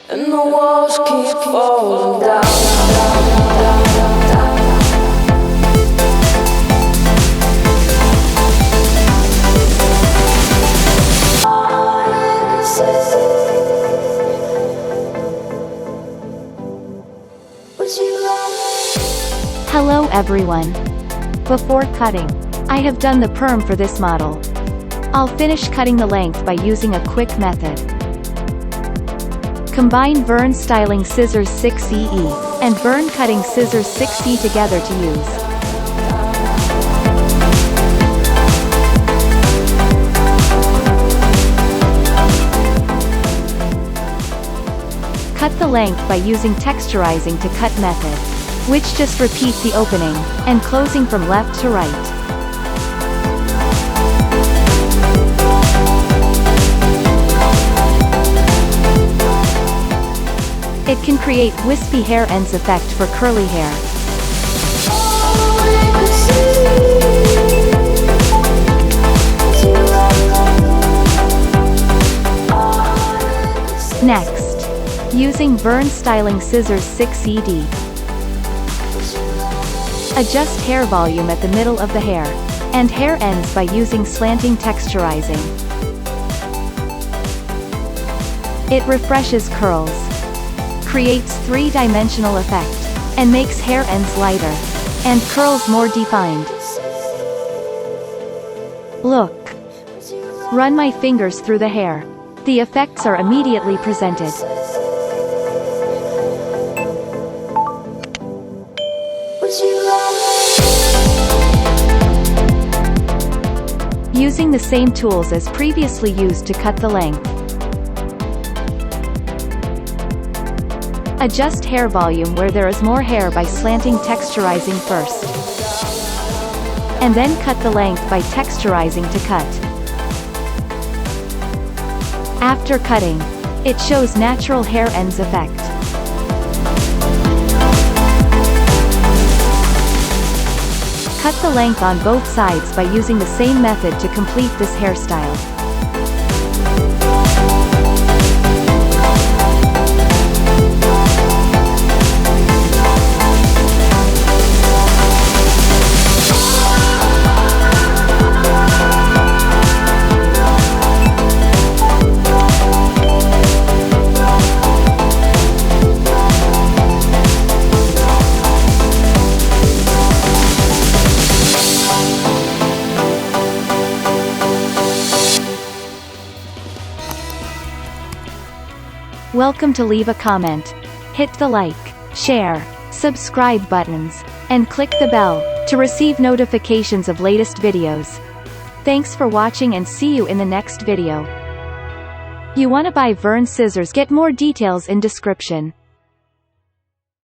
and the walls keep falling down. Hello everyone. Before cutting, I have done the perm for this model. I'll finish cutting the length by using a quick method. Combine Vern Styling Scissors 6EE and Vern Cutting Scissors 6E together to use. Cut the length by using Texturizing to cut method, which just repeats the opening and closing from left to right. It can create wispy hair ends effect for curly hair. Next, using Vern Styling Scissors 6ED. Adjust hair volume at the middle of the hair and hair ends by using Slanting Texturizing. It refreshes curls, creates three-dimensional effect, and makes hair ends lighter and curls more defined. Look. Run my fingers through the hair. The effects are immediately presented. Using the same tools as previously used to cut the length. Adjust hair volume where there is more hair by slanting texturizing first. And then cut the length by texturizing to cut. After cutting, it shows natural hair ends effect. Cut the length on both sides by using the same method to complete this hairstyle. Welcome to leave a comment. Hit the like, share, subscribe buttons, and click the bell to receive notifications of latest videos. Thanks for watching and see you in the next video. You wanna buy Vern Scissors? Get more details in description.